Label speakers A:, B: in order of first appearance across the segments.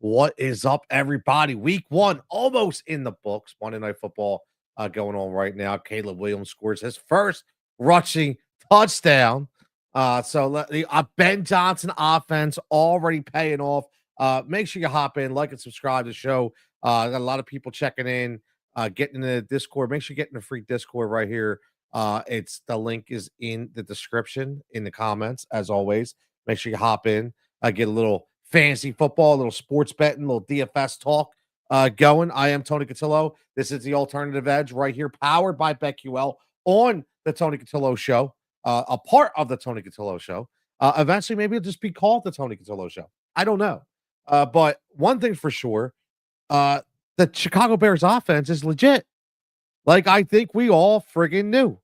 A: What is up, everybody? Week one almost in the books. Monday Night Football going on right now. Caleb Williams scores his first rushing touchdown. Ben Johnson offense already paying off. Make sure you hop in, like and subscribe to the show. Got a lot of people checking in, getting in the Discord. Make sure you get in the free Discord right here. It's the link is in the description in the comments, as always. Make sure you hop in, get a little fantasy football, a little sports betting, a little DFS talk going. I am Tony Cotillo. This is the Alternative Edge right here, powered by BetQL on the Tony Cotillo Show, a part of the Tony Cotillo Show. Eventually, maybe it'll just be called the Tony Cotillo Show. I don't know. But one thing for sure, the Chicago Bears offense is legit. Like I think we all friggin' knew.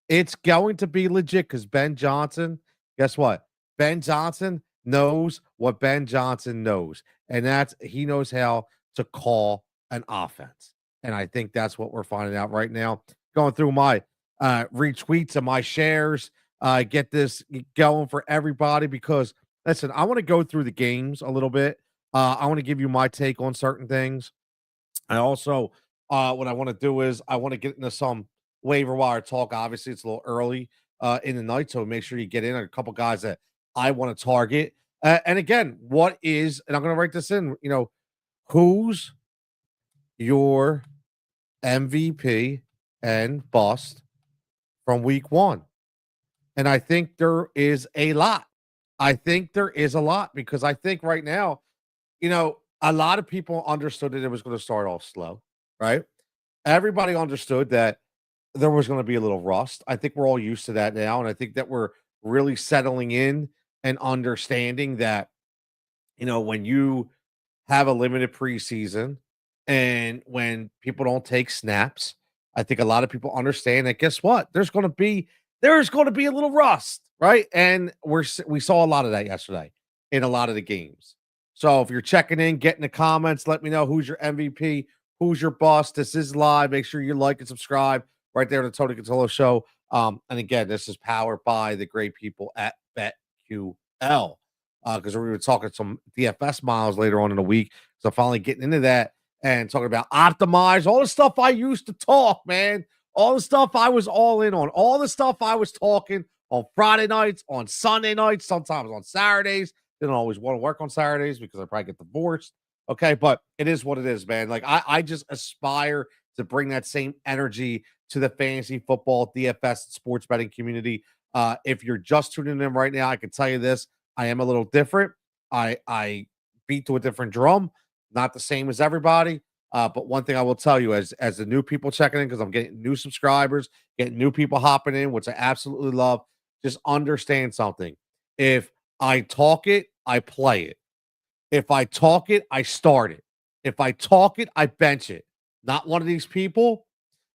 A: It's going to be legit because Ben Johnson, guess what? Ben Johnson knows what Ben Johnson knows, and that's he knows how to call an offense. And I think that's what we're finding out right now. Going through my retweets and my shares, get this going for everybody because listen, I want to go through the games a little bit. I want to give you my take on certain things. I also, what I want to do is I want to get into some waiver wire talk. Obviously, it's a little early in the night, so make sure you get in a couple guys that I want to target. And again, what is, and I'm going to write this in, who's your MVP and bust from week one? And I think there is a lot. I think there is a lot because I think right now, a lot of people understood that it was going to start off slow, right? Everybody understood that there was going to be a little rust. I think we're all used to that now. And I think that we're really settling in and understanding that, when you have a limited preseason and when people don't take snaps, I think a lot of people understand that guess what? There's going to be a little rust, right? And we saw a lot of that yesterday in a lot of the games. So if you're checking in, get in the comments, let me know who's your MVP, who's your bust. This is live. Make sure you like and subscribe right there to the Tony Cotillo Show. And again, this is powered by the great people at BetQL. Because we were talking some DFS miles later on in the week. So finally getting into that and talking about optimize, all the stuff I used to talk, man. All the stuff I was all in on, all the stuff I was talking on Friday nights, on Sunday nights, sometimes on Saturdays. Didn't always want to work on Saturdays because I probably get divorced. Okay, but it is what it is, man. Like I just aspire to bring that same energy to the fantasy football, DFS, sports betting community. If you're just tuning in right now, I can tell you this. I am a little different. I beat to a different drum, not the same as everybody. But one thing I will tell you as the new people checking in, because I'm getting new subscribers, getting new people hopping in, which I absolutely love, just understand something. If I talk it, I play it. If I talk it, I start it. If I talk it, I bench it. Not one of these people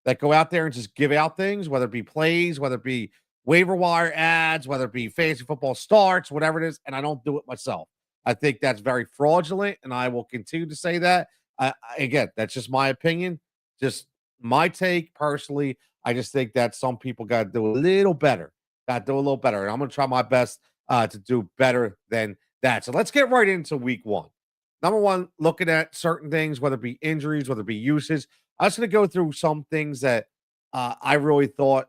A: that go out there and just give out things, whether it be plays, whether it be waiver wire ads, whether it be fantasy football starts, whatever it is, and I don't do it myself. I think that's very fraudulent, and I will continue to say that. Again, that's just my opinion, just my take personally. I just think that some people got to do a little better. Got to do a little better, and I'm going to try my best to do better than that. So let's get right into week one. Number one, looking at certain things, whether it be injuries, whether it be uses. I'm just going to go through some things that I really thought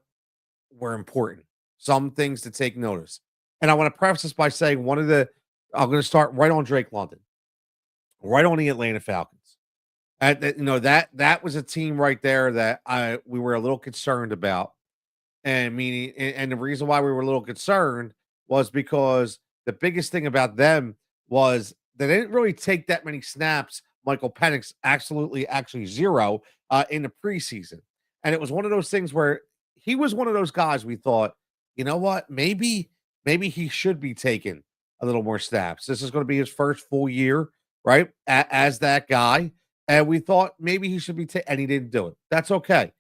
A: were important, some things to take notice. And I want to preface this by saying I'm going to start right on Drake London, right on the Atlanta Falcons. And that was a team right there that we were a little concerned about. And the reason why we were a little concerned was because the biggest thing about them was they didn't really take that many snaps. Michael Penix actually zero in the preseason. And it was one of those things where he was one of those guys we thought, you know what, maybe he should be taking a little more snaps. This is going to be his first full year, right, as that guy. And we thought maybe he should be and he didn't do it. That's okay.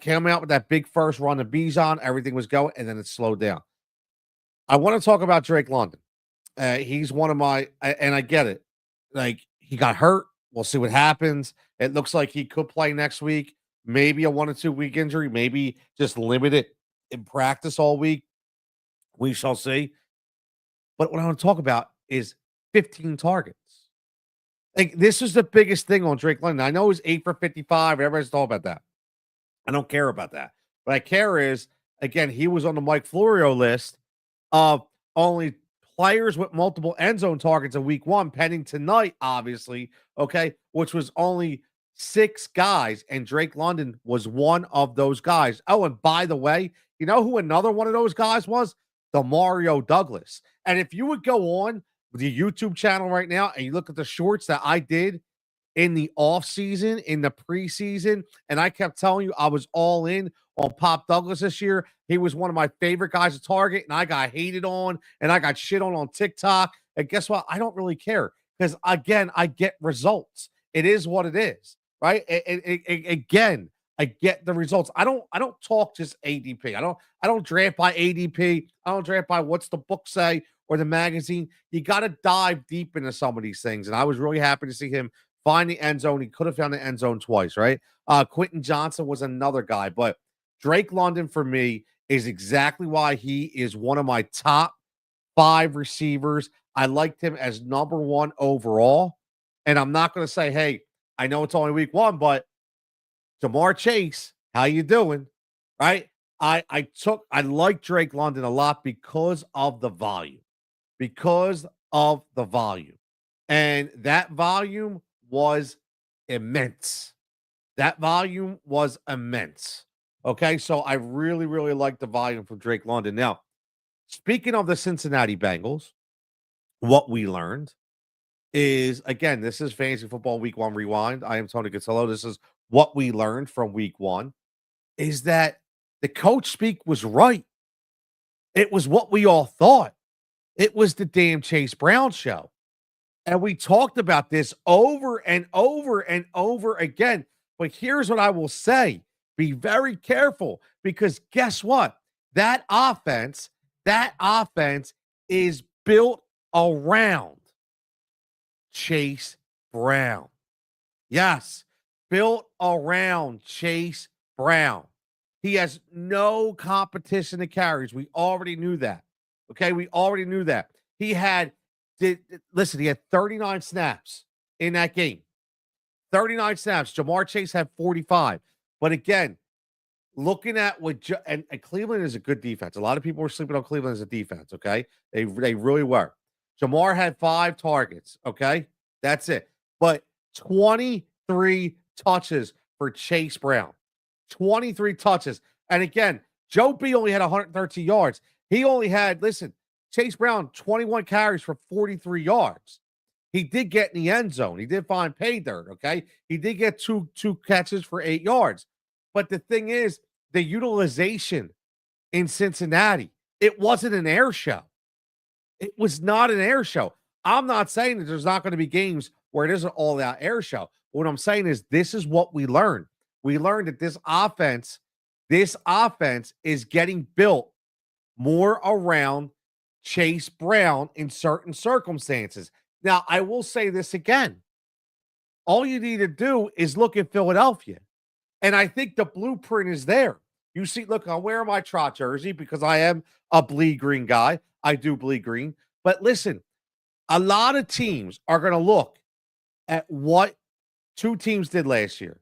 A: Came out with that big first run of Bijan. Everything was going, and then it slowed down. I want to talk about Drake London. He's one of my, and I get it. Like, he got hurt. We'll see what happens. It looks like he could play next week. Maybe a 1 or 2 week injury. Maybe just limited in practice all week. We shall see. But what I want to talk about is 15 targets. Like, this is the biggest thing on Drake London. I know he's 8 for 55. Everybody's talking about that. I don't care about that. What I care is, again, he was on the Mike Florio list of only players with multiple end zone targets in week one, pending tonight, obviously, okay, which was only 6 guys, and Drake London was one of those guys. Oh, and by the way, you know who another one of those guys was? The Mario Douglas. And if you would go on the YouTube channel right now and you look at the shorts that I did in the off season, in the preseason, and I kept telling you I was all in on Pop Douglas this year. He was one of my favorite guys to target, and I got hated on, and I got shit on TikTok. And guess what? I don't really care because again, I get results. It is what it is, right? Again, I get the results. I don't talk just ADP. I don't draft by ADP. I don't draft by what's the book say or the magazine. You got to dive deep into some of these things, and I was really happy to see him find the end zone. He could have found the end zone twice, right? Quentin Johnson was another guy, but Drake London for me is exactly why he is one of my top 5 receivers. I liked him as number 1 overall. And I'm not going to say, hey, I know it's only week 1, but Jamar Chase, how you doing? Right? I like Drake London a lot because of the volume. Because of the volume. And that volume was immense. That volume was immense. Okay, so I really, really like the volume from Drake London. Now, speaking of the Cincinnati Bengals, what we learned is, again, this is Fantasy Football Week 1 Rewind. I am Tony Cotillo. This is what we learned from week 1, is that the coach speak was right. It was what we all thought. It was the damn Chase Brown show. And we talked about this over and over and over again. But here's what I will say. Be very careful, because guess what? That offense is built around Chase Brown. Yes, built around Chase Brown. He has no competition to carries. We already knew that. Okay, we already knew that. He had he had 39 snaps in that game. 39 snaps. Jamar Chase had 45. But again, looking at and Cleveland is a good defense. A lot of people were sleeping on Cleveland as a defense, okay? They really were. Jamar had 5 targets, okay? That's it. But 23 touches for Chase Brown. 23 touches. And again, Joe B only had 113 yards. He only had, Chase Brown, 21 carries for 43 yards. He did get in the end zone. He did find pay dirt, okay? He did get two catches for 8 yards. But the thing is, the utilization in Cincinnati, it wasn't an air show. It was not an air show. I'm not saying that there's not going to be games where it isn't all out air show. What I'm saying is this is what we learned. We learned that this offense is getting built more around Chase Brown in certain circumstances. Now, I will say this again. All you need to do is look at Philadelphia. And I think the blueprint is there. You see, look, I'm wearing my Trot jersey because I am a bleed green guy. I do bleed green. But listen, a lot of teams are going to look at what 2 teams did last year.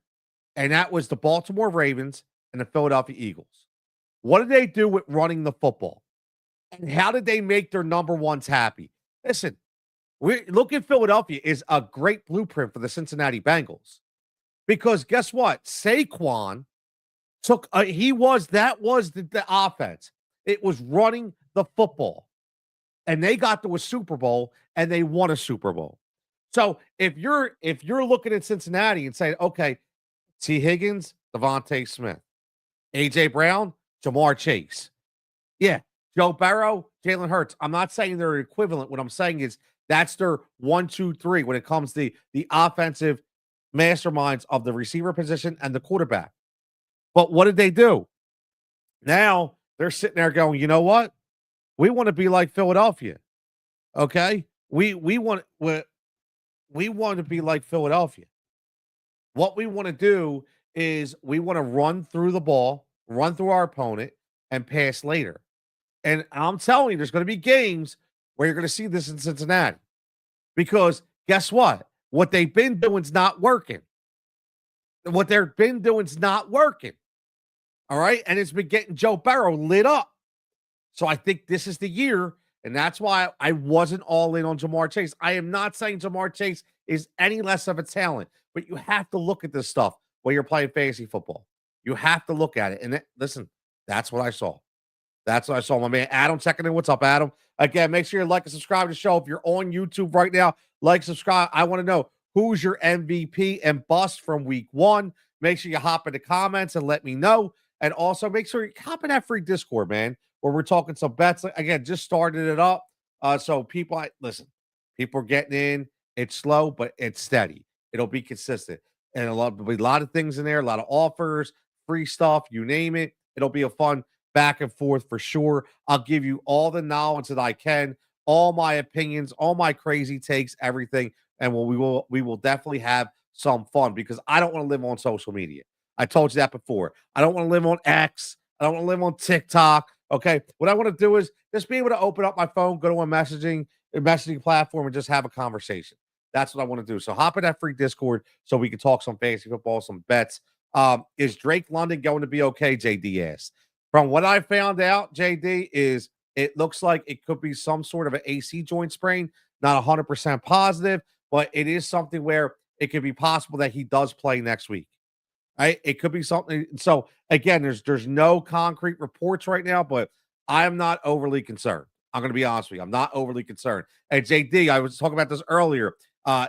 A: And that was the Baltimore Ravens and the Philadelphia Eagles. What did they do with running the football? And how did they make their number ones happy? Listen, look at Philadelphia is a great blueprint for the Cincinnati Bengals. Because guess what? Saquon that was the offense. It was running the football. And they got to a Super Bowl and they won a Super Bowl. So if you're looking at Cincinnati and saying, okay, T. Higgins, Devontae Smith, AJ Brown, Jamar Chase. Yeah, Joe Burrow, Jalen Hurts. I'm not saying they're equivalent. What I'm saying is that's their 1, 2, 3 when it comes to the offensive masterminds of the receiver position and the quarterback. But what did they do? Now they're sitting there going, you know what? We want to be like Philadelphia. Okay? We want to be like Philadelphia. What we want to do is we want to run through the ball, run through our opponent, and pass later. And I'm telling you, there's going to be games where you're going to see this in Cincinnati. Because guess what? What they've been doing is not working. What they've been doing is not working. All right. And it's been getting Joe Burrow lit up. So I think this is the year. And that's why I wasn't all in on Jamar Chase. I am not saying Jamar Chase is any less of a talent, but you have to look at this stuff when you're playing fantasy football. You have to look at it. And listen, that's what I saw. That's what I saw. My man Adam checking in. What's up, Adam? Again, make sure you like and subscribe to the show. If you're on YouTube right now, like, subscribe. I want to know who's your MVP and bust from week one. Make sure you hop in the comments and let me know. And also make sure you hop in that free Discord, man, where we're talking some bets. Again, just started it up. So people, listen, people are getting in. It's slow, but it's steady. It'll be consistent. And there'll be a lot of things in there, a lot of offers, free stuff, you name it. It'll be a fun back and forth for sure. I'll give you all the knowledge that I can, all my opinions, all my crazy takes, everything. And we will definitely have some fun because I don't want to live on social media. I told you that before. I don't want to live on X. I don't want to live on TikTok. Okay. What I want to do is just be able to open up my phone, go to a messaging platform, and just have a conversation. That's what I want to do. So hop in that free Discord so we can talk some fantasy football, some bets. Is Drake London going to be okay? JD asked. From what I found out, JD, is it looks like it could be some sort of an AC joint sprain. Not 100% positive, but it is something where it could be possible that he does play next week. Right? It could be something. So again, there's no concrete reports right now, but I am not overly concerned. I'm going to be honest with you. I'm not overly concerned. And JD, I was talking about this earlier.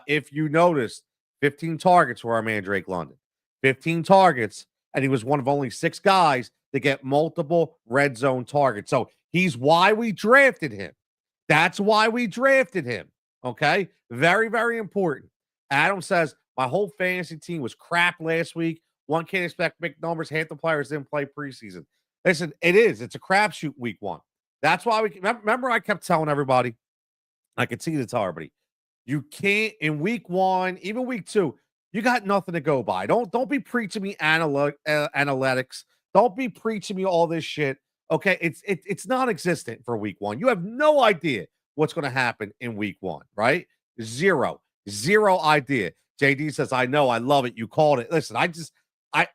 A: If you noticed, 15 targets for our man Drake London. 15 targets, and he was one of only 6 guys to get multiple red zone targets. So he's why we drafted him. That's why we drafted him. Okay. Very, very important. Adam says, my whole fantasy team was crap last week. One can't expect big numbers. Half the players didn't play preseason. Listen, it is. It's a crapshoot week one. That's why we remember I kept telling everybody, I continue to tell everybody, you can't in week one, even week two, you got nothing to go by. Don't be preaching me analytics. Don't be preaching me all this shit. Okay, it's non-existent for week one. You have no idea what's going to happen in week one, right? Zero idea. JD says, I know, I love it. You called it. Listen,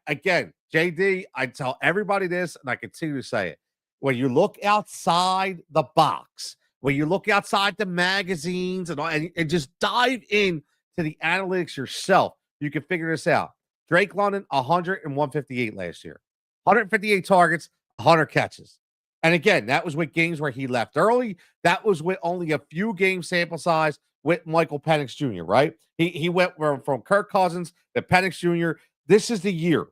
A: again, JD, I tell everybody this, and I continue to say it. When you look outside the box, when you look outside the magazines and just dive in to the analytics yourself, you can figure this out. Drake London, 100 and 158 last year. 158 targets, 100 catches. And again, that was with games where he left early. That was with only a few game sample size with Michael Penix Jr., right? He went from Kirk Cousins to Penix Jr. This is the year.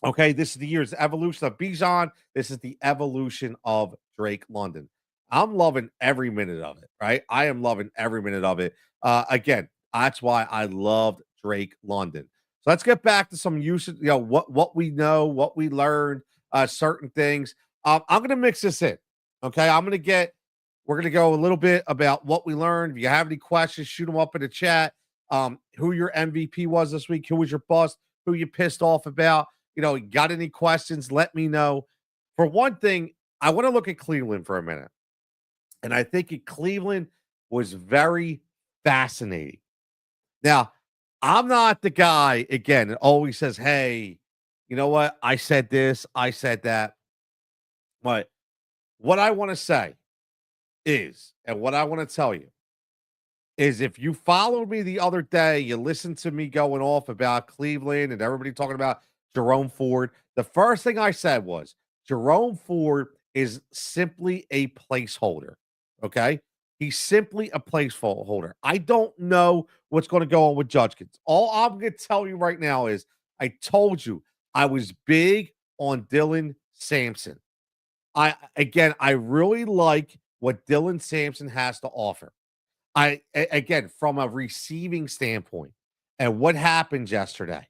A: Okay, this is the year. It's the evolution of Bijan. This is the evolution of Drake London. I'm loving every minute of it, right? I am loving every minute of it. Again, that's why I loved Drake London. So let's get back to some usage, what we know, what we learned, certain things. I'm going to mix this in. Okay, we're going to go a little bit about what we learned. If you have any questions, shoot them up in the chat. Who your MVP was this week, who was your bust, who you pissed off about. Got any questions, let me know. For one thing, I want to look at Cleveland for a minute. And I think Cleveland was very fascinating. Now, I'm not the guy, again, that always says, hey, you know what? I said this, I said that. But what I want to say is, and what I want to tell you, is if you followed me the other day, you listened to me going off about Cleveland and everybody talking about Jerome Ford. The first thing I said was Jerome Ford is simply a placeholder. Okay. He's simply a placeholder. I don't know what's going to go on with Judkins. All I'm going to tell you right now is I told you I was big on Dylan Sampson. I really like what Dylan Sampson has to offer. Again, from a receiving standpoint, and what happened yesterday,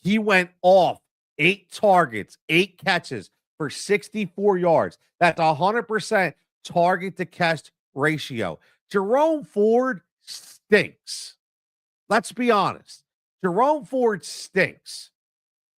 A: he went off 8 targets, 8 catches for 64 yards. That's 100% target to catch ratio. Jerome Ford stinks. Let's be honest. Jerome Ford stinks.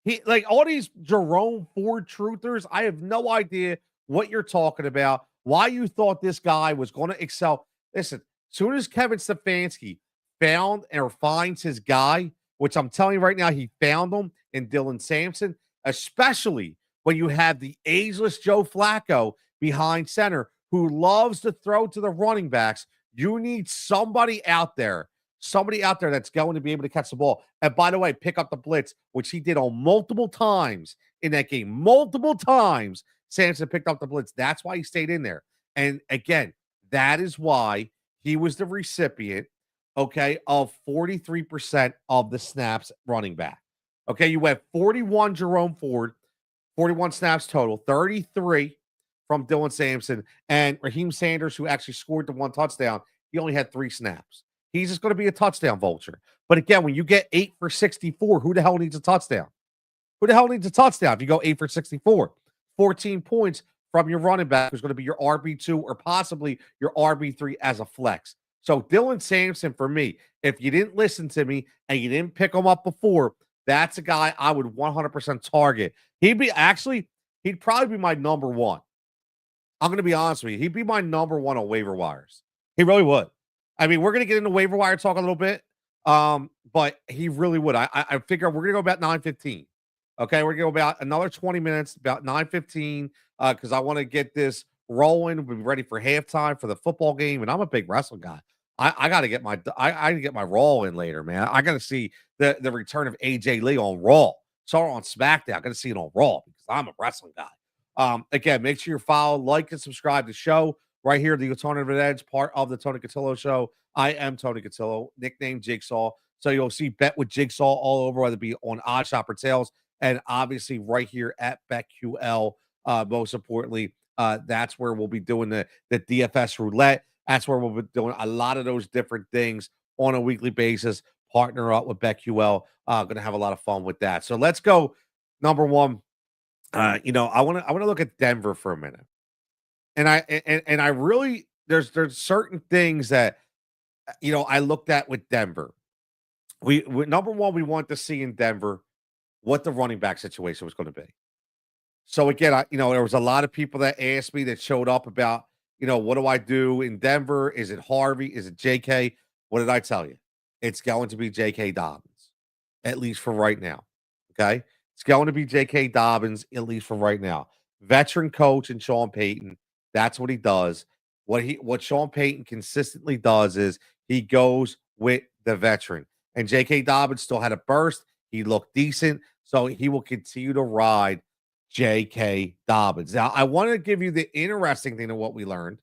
A: He, like all these Jerome Ford truthers, I have no idea what you're talking about, why you thought this guy was going to excel. Listen, as soon as Kevin Stefanski found or finds his guy, which I'm telling you right now, he found him in Dylan Sampson, especially when you have the ageless Joe Flacco behind center who loves to throw to the running backs. You need somebody out there that's going to be able to catch the ball. And by the way, pick up the blitz, which he did on multiple times in that game. Multiple times, Sampson picked up the blitz. That's why he stayed in there. And again, that is why he was the recipient, okay, of 43% of the snaps running back. Okay, you have 41 Jerome Ford, 41 snaps total, 33 from Dylan Sampson, and Raheem Sanders, who actually scored the one touchdown, he only had 3 snaps. He's just going to be a touchdown vulture. But again, when you get 8 for 64, who the hell needs a touchdown? Who the hell needs a touchdown if you go 8 for 64? 14 points from your running back who's going to be your RB2 or possibly your RB3 as a flex. So Dylan Sampson, for me, if you didn't listen to me and you didn't pick him up before, that's a guy I would 100% target. He'd probably be my number one. I'm going to be honest with you. He'd be my number one on waiver wires. He really would. I mean, we're going to get into waiver wire talk a little bit, but he really would. I figure we're going to go about 9:15. Okay, we're going to go about another 20 minutes, about 9:15, because I want to get this rolling. We'll be ready for halftime for the football game, and I'm a big wrestling guy. I got to get my Raw in later, man. I got to see the return of AJ Lee on Raw. Saw her on SmackDown. I got to see it on Raw because I'm a wrestling guy. Again, make sure you follow, like, and subscribe to the show right here, the Alternative Edge, part of the Tony Cotillo Show. I am Tony Cotillo, nicknamed Jigsaw. So you'll see Bet with Jigsaw all over, whether it be on Odd Shop or Tails, and obviously right here at BetQL. Most importantly, that's where we'll be doing the DFS roulette. That's where we'll be doing a lot of those different things on a weekly basis. Partner up with BetQL. Going to have a lot of fun with that. So let's go. Number one. I want to look at Denver for a minute, and I really there's certain things that I looked at with Denver. We number one, we want to see in Denver what the running back situation was going to be. So again, there was a lot of people that asked me that showed up about what do I do in Denver? Is it Harvey? Is it J.K.? What did I tell you? It's going to be J.K. Dobbins, at least for right now. Okay. It's going to be J.K. Dobbins, at least for right now. Veteran coach and Sean Payton. That's what he does. What Sean Payton consistently does is he goes with the veteran. And J.K. Dobbins still had a burst. He looked decent. So he will continue to ride J.K. Dobbins. Now, I want to give you the interesting thing of what we learned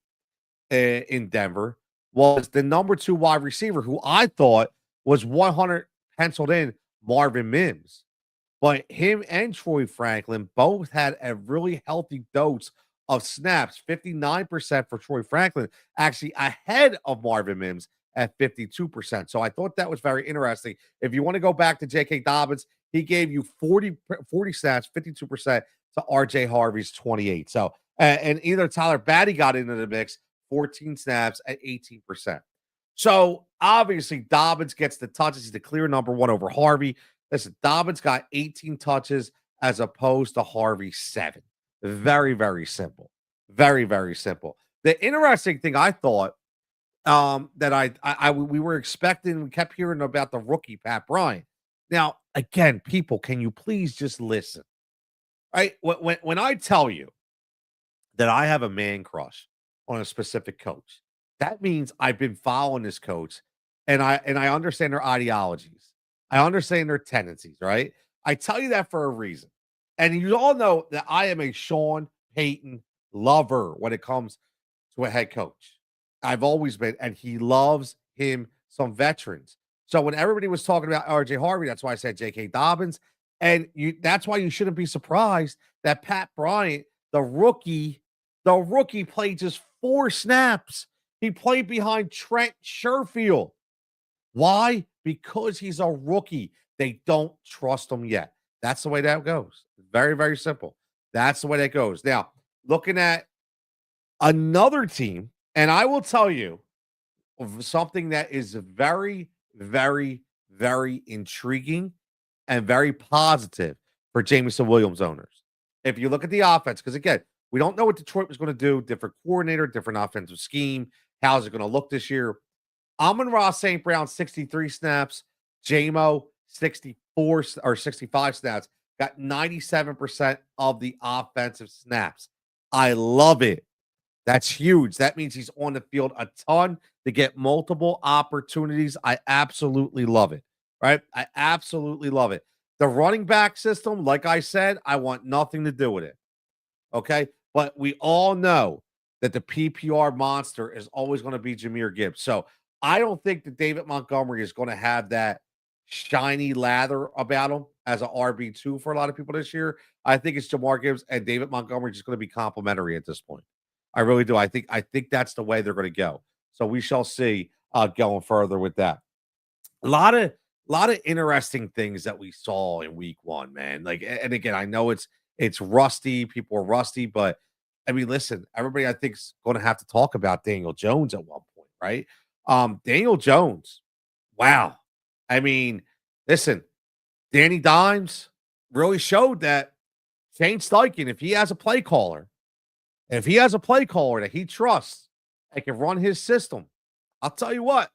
A: in Denver was the number 2 wide receiver, who I thought was 100 penciled in, Marvin Mims. But him and Troy Franklin both had a really healthy dose of snaps, 59% for Troy Franklin, actually ahead of Marvin Mims at 52%. So I thought that was very interesting. If you want to go back to J.K. Dobbins, he gave you 40 snaps, 52% to R.J. Harvey's 28. So, and either Tyler Batty got into the mix, 14 snaps at 18%. So obviously Dobbins gets the touches. He's the clear number one over Harvey. Listen, Dobbins got 18 touches as opposed to Harvey 7. Very, very simple. Very, very simple. The interesting thing I thought that we were expecting, we kept hearing about the rookie Pat Bryant. Now, again, people, can you please just listen? Right? When I tell you that I have a man crush on a specific coach, that means I've been following this coach and I understand their ideologies. I understand their tendencies, right? I tell you that for a reason. And you all know that I am a Sean Payton lover when it comes to a head coach. I've always been, and he loves him some veterans. So when everybody was talking about RJ Harvey, that's why I said J.K. Dobbins. And that's why you shouldn't be surprised that Pat Bryant, the rookie played just 4 snaps. He played behind Trent Sherfield. Why? Because he's a rookie. They don't trust him yet. That's the way that goes. Very, very simple. That's the way that goes. Now, looking at another team, and I will tell you of something that is very, very, very intriguing and very positive for Jameson Williams owners. If you look at the offense, because again, we don't know what Detroit was going to do, different coordinator, different offensive scheme. How's it going to look this year? Amon-Ra St. Brown, 63 snaps. JMO, 64 or 65 snaps. Got 97% of the offensive snaps. I love it. That's huge. That means he's on the field a ton to get multiple opportunities. I absolutely love it. Right? I absolutely love it. The running back system, like I said, I want nothing to do with it. Okay. But we all know that the PPR monster is always going to be Jameer Gibbs. So I don't think that David Montgomery is going to have that shiny lather about him as an RB2 for a lot of people this year. I think it's Jamar Gibbs and David Montgomery just going to be complimentary at this point. I really do. I think that's the way they're going to go. So we shall see going further with that. A lot of interesting things that we saw in week one, man. Like, and again, I know it's rusty, people are rusty, but I mean, listen, everybody I think is going to have to talk about Daniel Jones at one point, right? Daniel Jones, wow. I mean, listen, Danny Dimes really showed that Shane Steichen, if he has a play caller, if he has a play caller that he trusts and can run his system, I'll tell you what,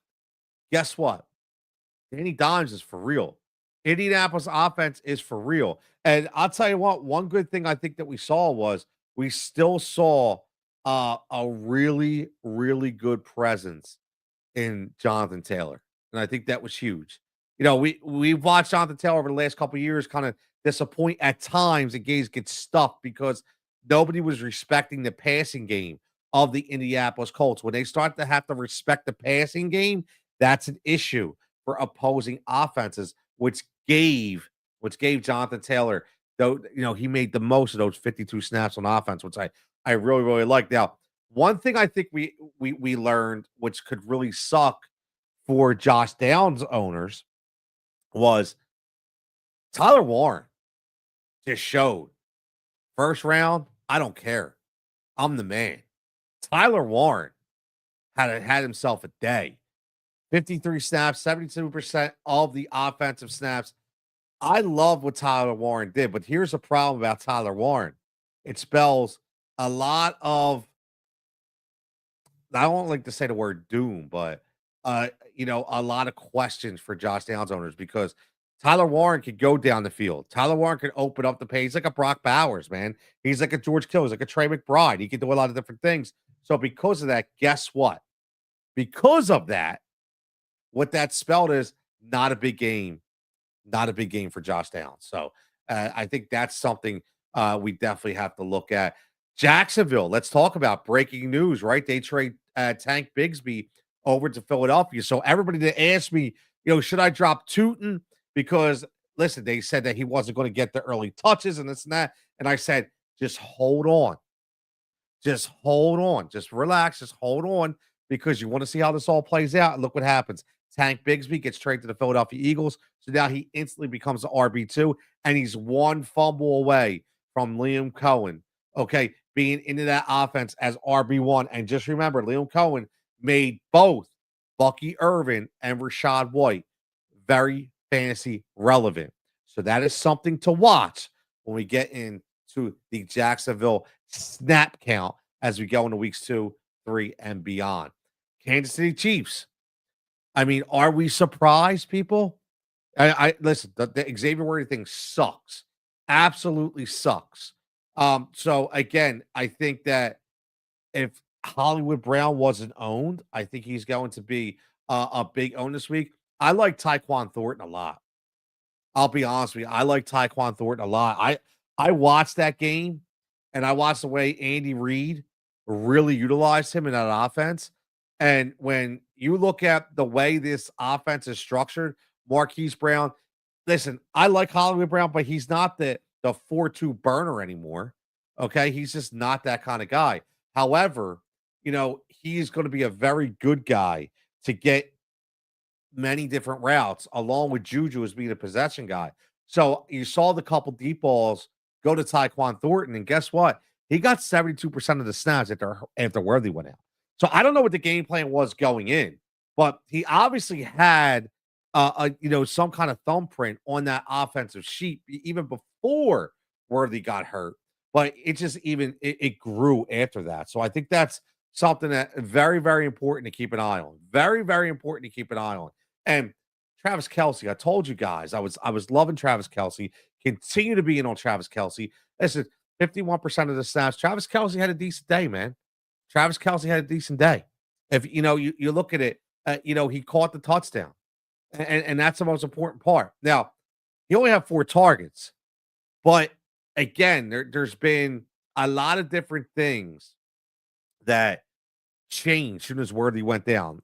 A: guess what? Danny Dimes is for real. Indianapolis offense is for real. And I'll tell you what, one good thing I think that we saw was we still saw a really, really good presence in Jonathan Taylor. And I think that was huge. You know, we've watched Jonathan Taylor over the last couple of years kind of disappoint at times and games get stuffed because nobody was respecting the passing game of the Indianapolis Colts. When they start to have to respect the passing game, that's an issue for opposing offenses, which gave Jonathan Taylor, though, he made the most of those 52 snaps on offense, which I really, really like. Now, one thing I think we learned, which could really suck for Josh Downs owners, was Tyler Warren just showed first round. I don't care. I'm the man. Tyler Warren had himself a day. 53 snaps, 72% of the offensive snaps. I love what Tyler Warren did, but here's a problem about Tyler Warren. It spells a lot of, I don't like to say the word doom, but a lot of questions for Josh Downs owners because Tyler Warren could go down the field. Tyler Warren could open up the pace. He's like a Brock Bowers, man. He's like a George Kittle. He's like a Trey McBride. He can do a lot of different things. So because of that, guess what? Because of that, what that spelled is not a big game, not a big game for Josh Downs. So I think that's something we definitely have to look at. Jacksonville, let's talk about breaking news, right? They trade Tank Bigsby over to Philadelphia. So everybody that asked me, should I drop Tootin? Because listen, they said that he wasn't going to get the early touches and this and that. And I said, just hold on. Just hold on. Just relax. Just hold on because you want to see how this all plays out. And look what happens. Tank Bigsby gets traded to the Philadelphia Eagles. So now he instantly becomes the RB2, and he's one fumble away from Liam Cohen, okay, being into that offense as RB1. And just remember, Liam Cohen made both Bucky Irvin and Rashad White very fantasy relevant. So that is something to watch when we get into the Jacksonville snap count as we go into weeks 2, 3, and beyond. Kansas City Chiefs. I mean, are we surprised, people? I listen, the Xavier Worthy thing sucks. Absolutely sucks. So again, I think that if Hollywood Brown wasn't owned, I think he's going to be a big own this week. I like Tyquan Thornton a lot. I'll be honest with you. I like Tyquan Thornton a lot. I watched that game and I watched the way Andy Reid really utilized him in that offense. And when you look at the way this offense is structured, Marquise Brown, listen, I like Hollywood Brown, but he's not the 4-2 burner anymore. Okay. He's just not that kind of guy. However, he's going to be a very good guy to get many different routes, along with Juju as being a possession guy. So you saw the couple deep balls go to Tyquan Thornton, and guess what? He got 72% of the snaps after Worthy went out. So I don't know what the game plan was going in, but he obviously had some kind of thumbprint on that offensive sheet even before Worthy got hurt. But it just it grew after that. So I think that's something that very, very important to keep an eye on. Very, very important to keep an eye on. And Travis Kelsey, I told you guys, I was loving Travis Kelsey. Continue to be in on Travis Kelsey. Listen, 51% of the snaps. Travis Kelsey had a decent day, man. Travis Kelsey had a decent day. If you look at it, he caught the touchdown, and that's the most important part. Now, he only had 4 targets, but again, there's been a lot of different things that changed as soon as Worthy went down.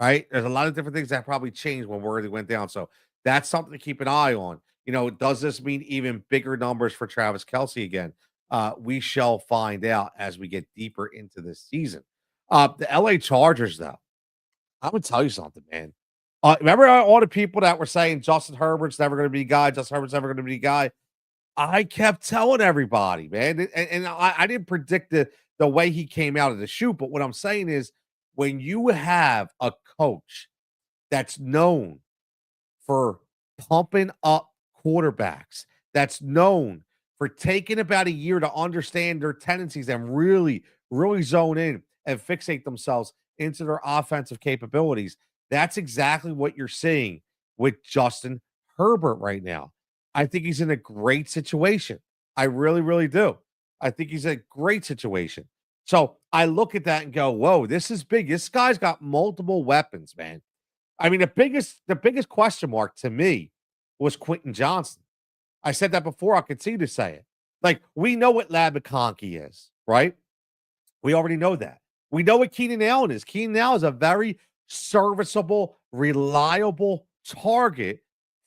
A: Right? There's a lot of different things that probably changed when Worthy went down. So that's something to keep an eye on. Does this mean even bigger numbers for Travis Kelsey again? We shall find out as we get deeper into this season. The LA Chargers, though, I'm gonna tell you something, man. Remember all the people that were saying Justin Herbert's never going to be a guy, Justin Herbert's never going to be a guy. I kept telling everybody, man, and I didn't predict the way he came out of the shoot. But what I'm saying is, when you have a coach that's known for pumping up quarterbacks, that's known for taking about a year to understand their tendencies and really, really zone in and fixate themselves into their offensive capabilities. That's exactly what you're seeing with Justin Herbert right now. I think he's in a great situation. I really, really do. I think he's in a great situation. So I look at that and go, whoa, this is big. This guy's got multiple weapons, man. I mean, the biggest question mark to me was Quentin Johnson. I said that before. I'll continue to say it. Like, we know what Lab McConkey is, right? We already know that. We know what Keenan Allen is. Keenan Allen is a very serviceable, reliable target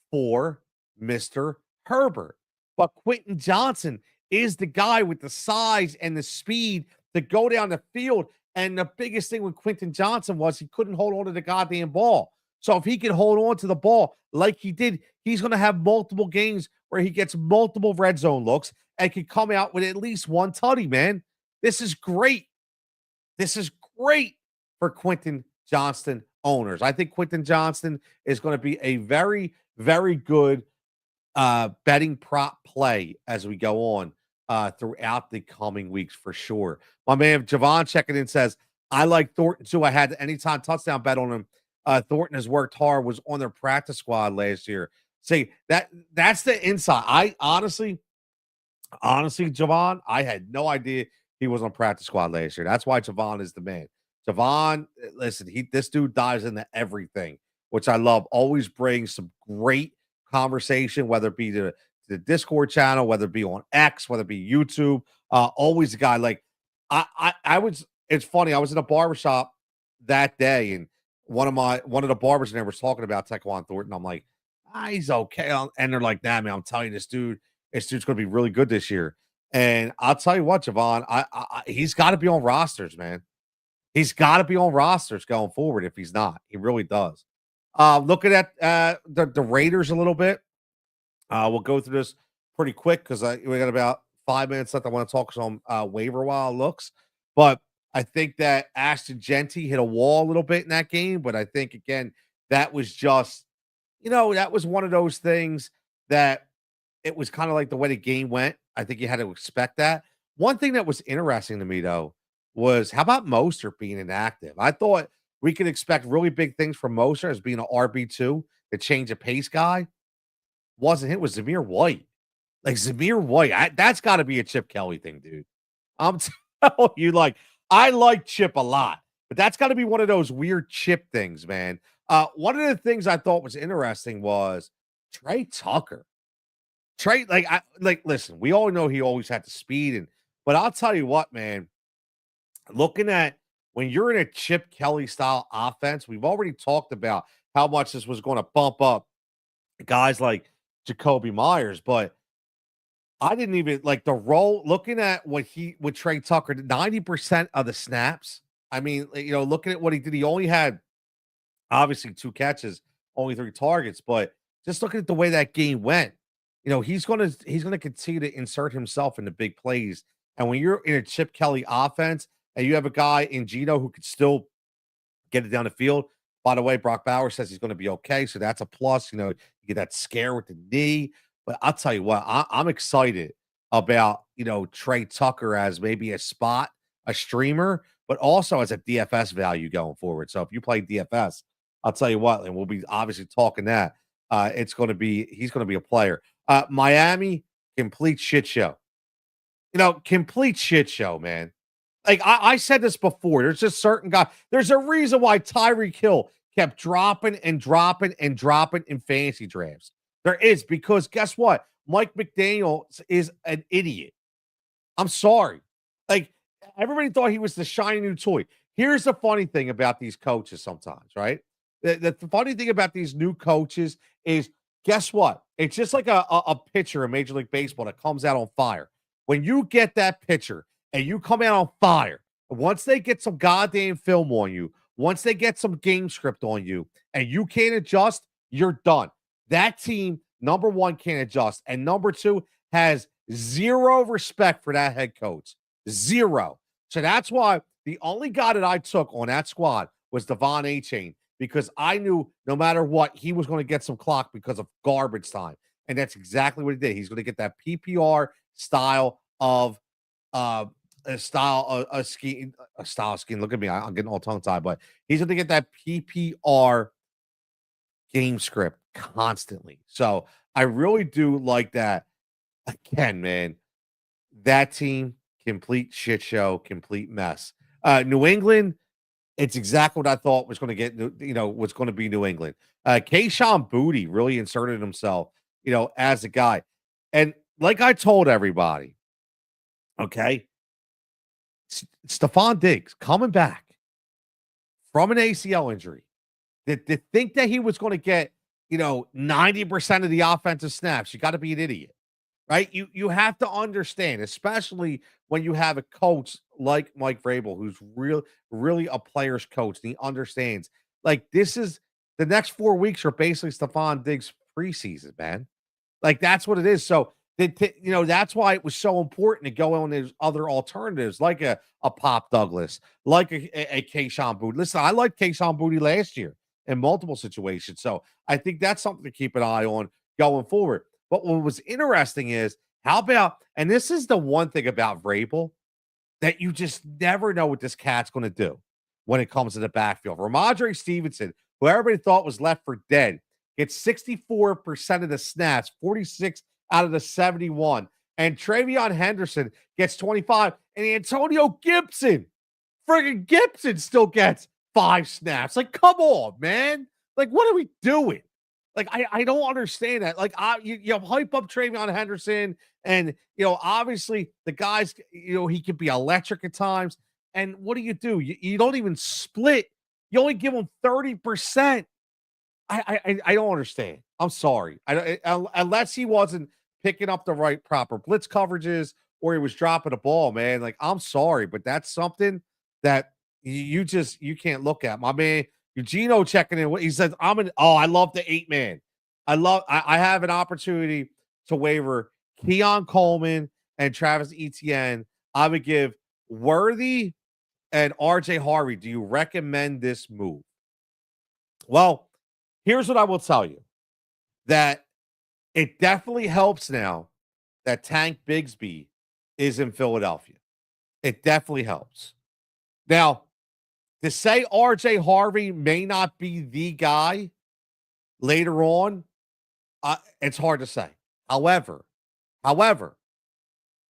A: for Mr. Herbert. But Quentin Johnson is the guy with the size and the speed to go down the field. And the biggest thing with Quentin Johnson was he couldn't hold on to the goddamn ball. So if he can hold on to the ball like he did, he's going to have multiple games where he gets multiple red zone looks and can come out with at least one tutty, man. This is great. This is great for Quentin Johnston owners. I think Quentin Johnston is going to be a very, very good betting prop play as we go on throughout the coming weeks for sure. My man Javon checking in says, I like Thornton too. I had the anytime touchdown bet on him. Thornton has worked hard, was on their practice squad last year. See, that's the inside. I honestly, Javon, I had no idea he was on practice squad last year. That's why Javon is the man. Javon, listen, this dude dives into everything, which I love. Always brings some great conversation, whether it be the Discord channel, whether it be on X, whether it be YouTube. Always a guy like I was. It's funny. I was in a barbershop that day, and one of the barbers in there was talking about Tyquan Thornton. I'm like, he's okay, and they're like, nah, man, I'm telling you, this dude's going to be really good this year. And I'll tell you what, Javon, he's got to be on rosters, man. He's got to be on rosters going forward. If he's not, he really does. Looking at the Raiders a little bit. We'll go through this pretty quick because we got about 5 minutes left. I want to talk some waiver wire looks, but I think that Ashton Genty hit a wall a little bit in that game. But I think again that was just, that was one of those things that it was kind of like the way the game went. I think you had to expect that. One thing that was interesting to me though was how about Mostert being inactive? I thought we could expect really big things from Mostert as being an RB2, the change of pace guy. Wasn't it? Was Zamir White. Like Zamir White. That's got to be a Chip Kelly thing, dude. I'm telling you, like, I like Chip a lot, but that's got to be one of those weird Chip things, man. One of the things I thought was interesting was Trey Tucker. Trey, listen, we all know he always had the speed, but I'll tell you what, man. Looking at when you're in a Chip Kelly style offense, we've already talked about how much this was going to bump up guys like Jacoby Myers, but I didn't even like the role. Looking at what he with Trey Tucker, 90% of the snaps. I mean, looking at what he did, he only had obviously 2 catches, only 3 targets, but just looking at the way that game went, he's gonna continue to insert himself into big plays. And when you're in a Chip Kelly offense and you have a guy in Gino who could still get it down the field. By the way, Brock Bowers says he's going to be okay, so that's a plus. You get that scare with the knee. But I'll tell you what, I'm excited about Trey Tucker as maybe a streamer, but also as a DFS value going forward. So if you play DFS, I'll tell you what, and we'll be obviously talking that. He's going to be a player. Miami, complete shit show. Complete shit show, man. Like I said this before. There's just certain guy. There's a reason why Tyreek Hill kept dropping and dropping and dropping in fantasy drafts. There is, because guess what? Mike McDaniel is an idiot. I'm sorry. Like, everybody thought he was the shiny new toy. Here's the funny thing about these coaches sometimes, right? The funny thing about these new coaches is, guess what? It's just like a pitcher in Major League Baseball that comes out on fire. When you get that pitcher and you come out on fire, once they get some goddamn film on you, once they get some game script on you, and you can't adjust, you're done. That team, number one, can't adjust. And number two, has zero respect for that head coach. Zero. So that's why the only guy that I took on that squad was Devon A-Chain, because I knew no matter what, he was going to get some clock because of garbage time. And that's exactly what he did. He's going to get that PPR style of scheme. Look at me. I'm getting all tongue tied, but he's going to get that PPR game script constantly. So I really do like that. Again, man, that team, complete shit show, complete mess. New England, it's exactly what I thought was going to get, was going to be New England. Kayshon Boutte really inserted himself, as a guy. And like I told everybody, okay, Stephon Diggs coming back from an ACL injury. To think that he was going to get, 90% of the offensive snaps, you got to be an idiot. Right? You have to understand, especially when you have a coach like Mike Vrabel, who's really a player's coach, and he understands. Like, this is the next 4 weeks are basically Stephon Diggs preseason, man. Like, that's what it is. So, that's why it was so important to go on these other alternatives, like a Pop Douglas, like a Kayshon Boutte. Listen, I liked Kayshon Boutte last year in multiple situations. So I think that's something to keep an eye on going forward. But what was interesting is, how about, and this is the one thing about Vrabel, that you just never know what this cat's going to do when it comes to the backfield. Ramondre Stevenson, who everybody thought was left for dead, gets 64% of the snaps, 46 out of the 71. And Travion Henderson gets 25. And Antonio Gibson, friggin' Gibson, still gets 5 snaps. Like, come on, man. Like, what are we doing? Like, I don't understand that. Like, you hype up Travion Henderson, and, obviously the guys, he can be electric at times. And what do? You don't even split. You only give him 30%. I don't understand. I'm sorry. Unless he wasn't picking up the right proper blitz coverages, or he was dropping the ball, man. Like, I'm sorry, but that's something that you can't look at. My man Eugenio checking in. He says, I love the 8-man. I have an opportunity to waiver Keon Coleman and Travis Etienne. I would give Worthy and RJ Harvey. Do you recommend this move? Well, here's what I will tell you. That it definitely helps now that Tank Bigsby is in Philadelphia. It definitely helps. Now, to say RJ Harvey may not be the guy later on, it's hard to say. However,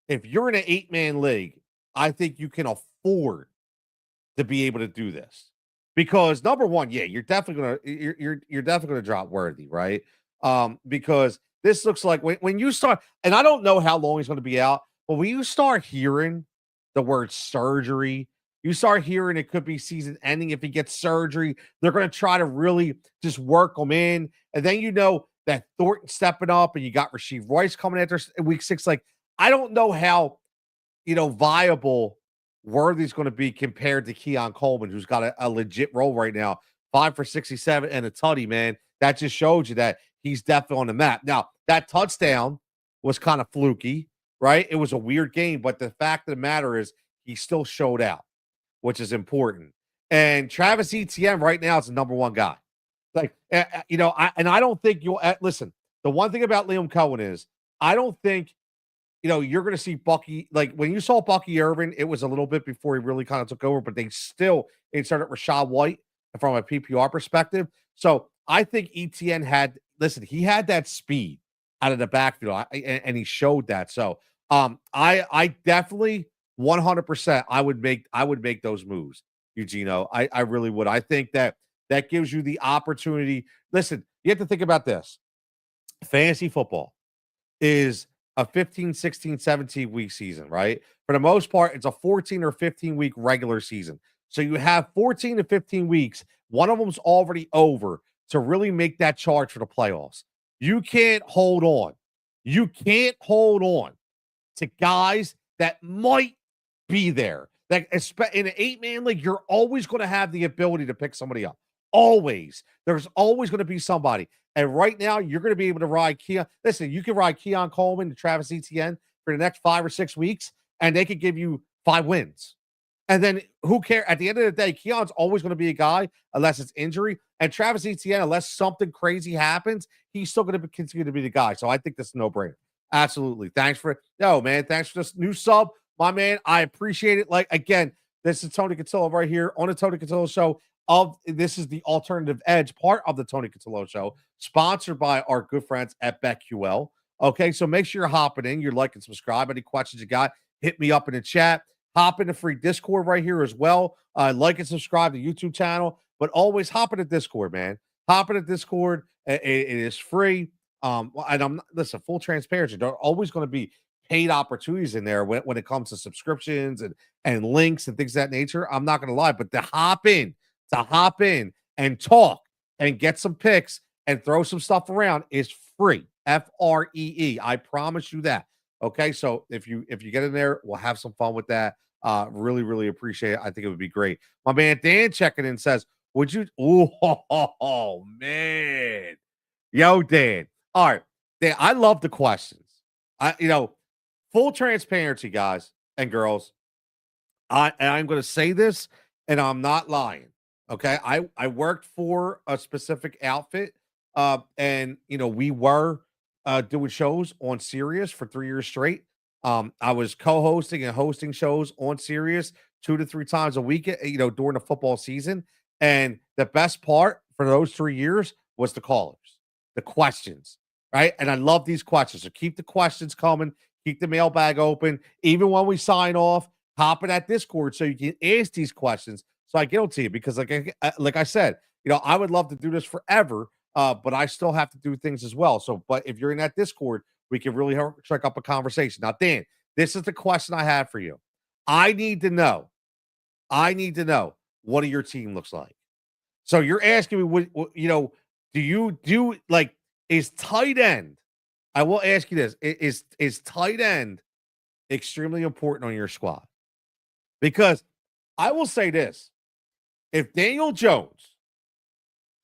A: if you're in an 8-man league, I think you can afford to be able to do this, because number one, yeah, you're definitely gonna drop Worthy, right? Because this looks like when you start, and I don't know how long he's going to be out, but when you start hearing the word surgery, you start hearing it could be season ending if he gets surgery. They're going to try to really just work him in. And then that Thornton stepping up, and you got Rasheed Royce coming after week 6. Like, I don't know how, viable Worthy's going to be compared to Keon Coleman, who's got a legit role right now. 5 for 67 and a tutty, man. That just showed you that he's definitely on the map. Now, that touchdown was kind of fluky, right? It was a weird game, but the fact of the matter is he still showed out, which is important. And Travis Etienne right now is the number one guy. Like, I don't think you'll listen. The one thing about Liam Cohen is, I don't think, you're going to see Bucky. Like when you saw Bucky Irvin, it was a little bit before he really kind of took over, but they still inserted Rashad White from a PPR perspective. So I think ETN he had that speed out of the backfield, and he showed that. So I definitely 100% I would make those moves, Eugenio. I really would. I think that gives you the opportunity. Listen, you have to think about this. Fantasy football is a 15, 16, 17-week season, right? For the most part, it's a 14 or 15-week regular season. So you have 14 to 15 weeks. One of them's already over to really make that charge for the playoffs. You can't hold on. You can't hold on to guys that might be there. Like in an 8-man league, you're always going to have the ability to pick somebody up. Always. There's always going to be somebody. And right now, you're going to be able to ride Keon. Listen, you can ride Keon Coleman to Travis Etienne for the next 5 or 6 weeks, and they could give you 5 wins. And then who cares? At the end of the day, Keon's always going to be a guy unless it's injury. And Travis Etienne, unless something crazy happens, he's still going to continue to be the guy. So I think this is a no-brainer. Absolutely. Thanks for this new sub, my man. I appreciate it. Like, again, this is Tony Cotillo right here on the Tony Cotillo Show. This is the Alternative Edge, part of the Tony Cotillo Show, sponsored by our good friends at BetQL. Okay, so make sure you're hopping in. You're liking, subscribe. Any questions you got, hit me up in the chat. Hop in the free Discord right here as well. Like and subscribe to the YouTube channel, but always hop in the Discord, man. Hop in the Discord. It is free. And listen, full transparency. There are always going to be paid opportunities in there when it comes to subscriptions and links and things of that nature. I'm not going to lie, but to hop in and talk and get some picks and throw some stuff around is free. FREE. I promise you that. Okay, so if you get in there, we'll have some fun with that. Really, really appreciate it. I think it would be great. My man Dan checking in says, would you? Oh man. Yo, Dan. All right. Dan, I love the questions. Full transparency, guys and girls. I'm going to say this, and I'm not lying. Okay. I worked for a specific outfit. And we were doing shows on Sirius for 3 years straight. I was co-hosting and hosting shows on Sirius 2 to 3 times a week, during the football season. And the best part for those 3 years was the callers, the questions, right? And I love these questions. So keep the questions coming, keep the mailbag open. Even when we sign off, hop in that Discord so you can ask these questions. So I get them to you because, like I said, I would love to do this forever, but I still have to do things as well. So, but if you're in that Discord, we can really strike up a conversation. Now, Dan, this is the question I have for you. I need to know what your team looks like. So you're asking me, what do you do? Like, is tight end? I will ask you this: is tight end extremely important on your squad? Because I will say this: if Daniel Jones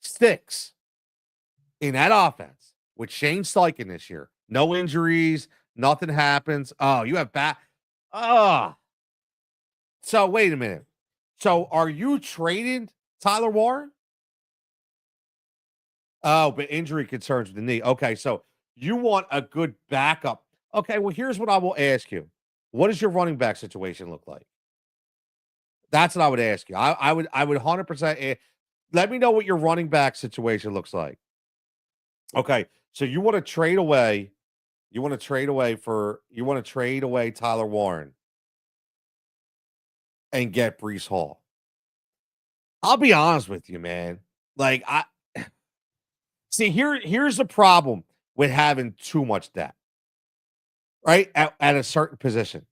A: sticks in that offense with Shane Steichen this year, no injuries, nothing happens. Oh, you have back. So wait a minute. So are you trading Tyler Warren? Oh, but injury concerns with the knee. Okay, so you want a good backup. Okay, well, here's what I will ask you. What does your running back situation look like? That's what I would ask you. I would 100%. Let me know what your running back situation looks like. Okay, so you want to trade away. You want to trade away Tyler Warren and get Breece Hall. I'll be honest with you, man. Like, here's the problem with having too much depth, right? At a certain position.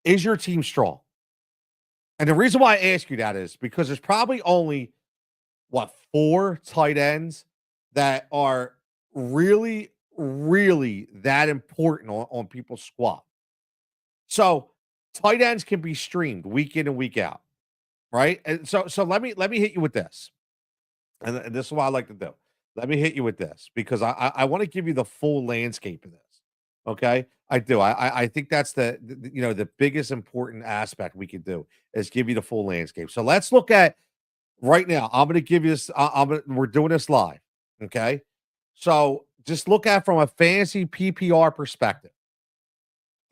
A: Is your team strong? And the reason why I ask you that is because there's probably only 4 tight ends that are really, really that important on people's squad. So tight ends can be streamed week in and week out, right? And so let me hit you with this, and this is what I like to do. Let me hit you with this because I want to give you the full landscape of this. Okay, I do. I think that's the biggest important aspect we could do is give you the full landscape. So let's look at right now. I'm going to give you this. We're doing this live. Okay, so just look at from a fantasy PPR perspective.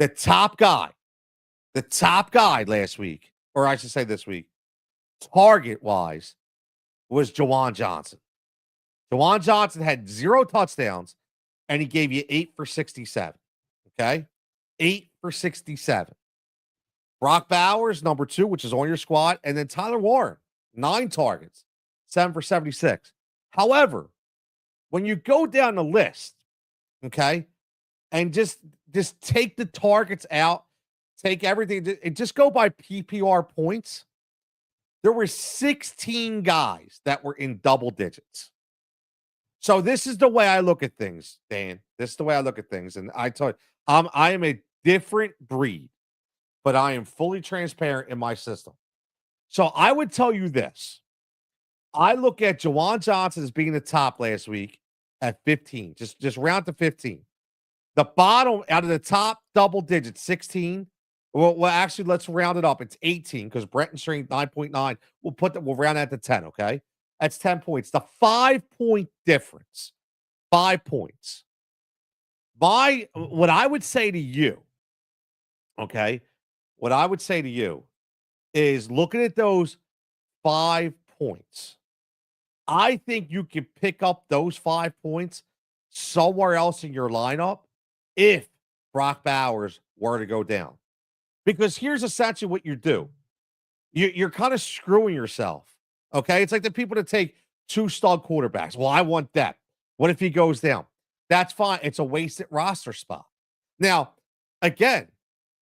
A: the top guy last week, or I should say this week, target wise, was Jawan Johnson. Jawan Johnson had 0 touchdowns, and he gave you 8 for 67. Okay, 8 for 67. Brock Bowers, number 2, which is on your squad, and then Tyler Warren, 9 targets, 7 for 76. However, when you go down the list, okay, and just take the targets out, take everything, and just go by PPR points, there were 16 guys that were in double digits. So this is the way I look at things, Dan. This is the way I look at things. And I tell you, I am a different breed, but I am fully transparent in my system. So I would tell you this. I look at Jawan Johnson as being the top last week at 15. Just round to 15. The bottom out of the top double digits, 16. Well, actually, let's round it up. It's 18 because Brenton Strange 9.9. We'll round that to 10, okay? That's 10 points. The 5-point difference. 5 points. What I would say to you, okay? What I would say to you is looking at those 5 points. I think you can pick up those 5 points somewhere else in your lineup if Brock Bowers were to go down. Because here's essentially what you do. You're kind of screwing yourself. Okay. It's like the people that take 2 stud quarterbacks. Well, I want that. What if he goes down? That's fine. It's a wasted roster spot. Now, again,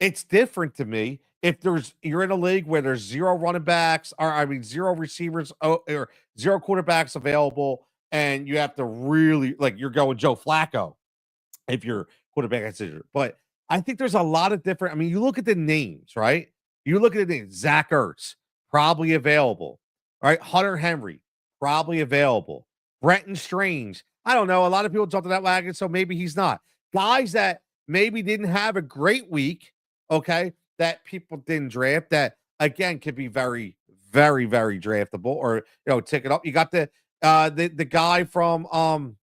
A: it's different to me if you're in a league where there's 0 running backs, or 0 receivers, or 0 quarterbacks available, and you have to really, like, you're going Joe Flacco if you're quarterback considered. But I think there's a lot of different. I mean, you look at the names, right? You look at the names. Zach Ertz, probably available. Right? Hunter Henry, probably available. Brenton Strange. I don't know. A lot of people jumped on that wagon, so maybe he's not. Guys that maybe didn't have a great week, okay, that people didn't draft, that, again, could be very, very, very draftable, or, tick it up. You got the guy from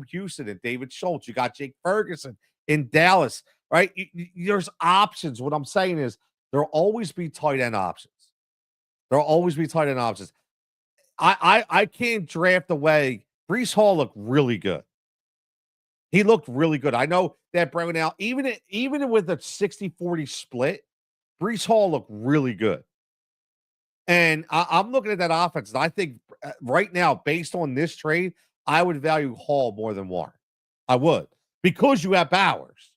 A: Houston and David Schultz. You got Jake Ferguson in Dallas, right? There's options. What I'm saying is there'll always be tight end options. There'll always be tight end options. I can't draft away. Breece Hall looked really good. He looked really good. I know that Brown out, even with a 60-40 split, Breece Hall looked really good. And I'm looking at that offense, and I think right now, based on this trade, I would value Hall more than Warren. I would, because you have Bowers,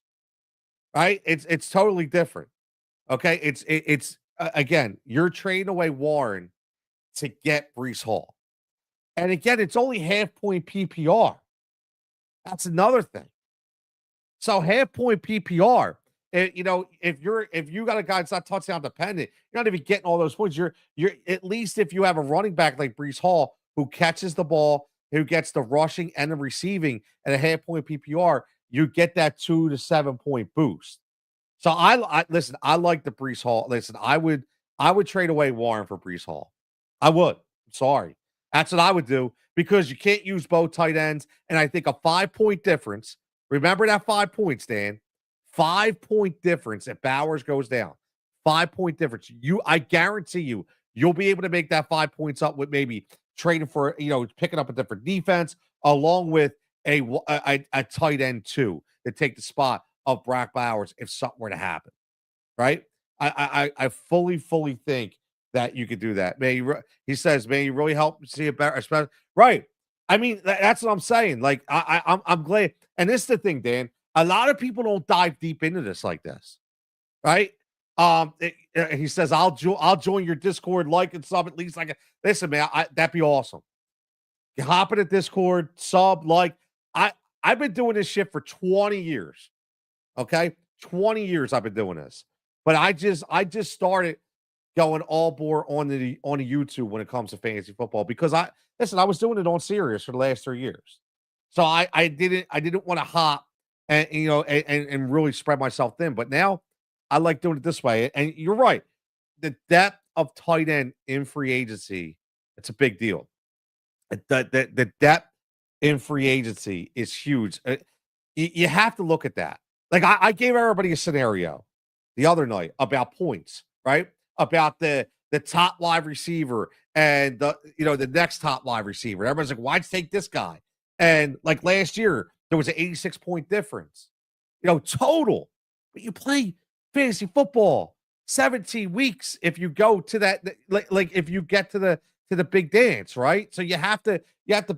A: right? It's totally different. Okay, it's again, you're trading away Warren to get Breece Hall, and again, it's only half-point PPR. That's another thing. So half-point PPR. If you got a guy that's not touchdown dependent, you're not even getting all those points. You're at least, if you have a running back like Breece Hall who catches the ball, who gets the rushing and the receiving at a half-point PPR, you get that 2 to 7 point boost. So I listen. I like the Breece Hall. Listen, I would trade away Warren for Breece Hall. I would. Sorry, that's what I would do, because you can't use both tight ends, and I think a 5-point difference. Remember that 5 points, Dan. 5-point difference if Bowers goes down. 5-point difference. I guarantee you'll be able to make that 5 points up with maybe trading for, picking up a different defense, along with a tight end too, to take the spot of Brock Bowers if something were to happen. Right? I fully think that you could do that. He says, may you really help see a better, right? I mean, that's what I'm saying. Like, I'm glad. And this is the thing, Dan. A lot of people don't dive deep into this like this, right? He says, I'll join your Discord, like and sub at least. Like, listen, man, that'd be awesome. You hop in a Discord, sub, like. I've been doing this shit for 20 years. Okay, 20 years I've been doing this, but I just started going all bore on the YouTube when it comes to fantasy football, because I was doing it on Sirius for the last 3 years, so I didn't want to hop and and really spread myself thin. But now I like doing it this way. And you're right, the depth of tight end in free agency, it's a big deal. The depth in free agency is huge. You have to look at that. Like I gave everybody a scenario the other night about points, right? About the top wide receiver and the next top wide receiver. Everybody's like, why'd you take this guy? And like last year, there was an 86-point difference, total. But you play fantasy football 17 weeks if you go to that, like if you get to the big dance, right? So you have to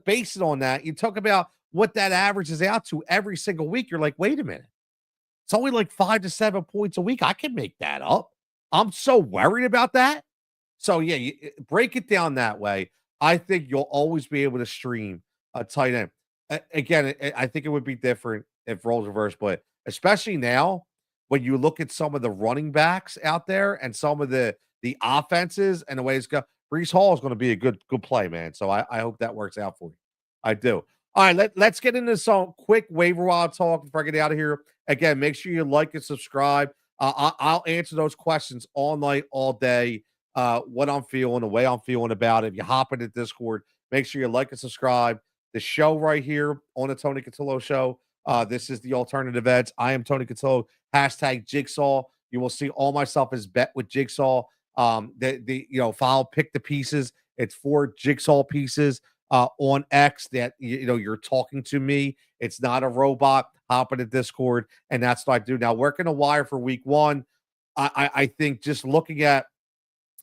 A: base it on that. You talk about what that averages out to every single week. You're like, wait a minute. It's only like 5 to 7 points a week. I can make that up. I'm so worried about that. So yeah, break it down that way. I think you'll always be able to stream a tight end. Again, I think it would be different if roles reversed, but especially now when you look at some of the running backs out there and some of the offenses and the way it's go, Brees Hall is going to be a good play, man. So I hope that works out for you. I do. All right, let's get into some quick waiver wire talk before I get out of here. Again, make sure you like and subscribe. I'll answer those questions all night, all day. What I'm feeling, the way I'm feeling about it. If you hop into Discord, make sure you like and subscribe. The show right here on the Tony Cotillo Show. This is the Alternative Edge. I am Tony Cotillo. Hashtag Jigsaw. You will see all my stuff is bet with Jigsaw. File pick the pieces. It's 4 jigsaw pieces on X that you're talking to me. It's not a robot. Hop into Discord, and that's what I do now. Working a wire for week 1. I think just looking at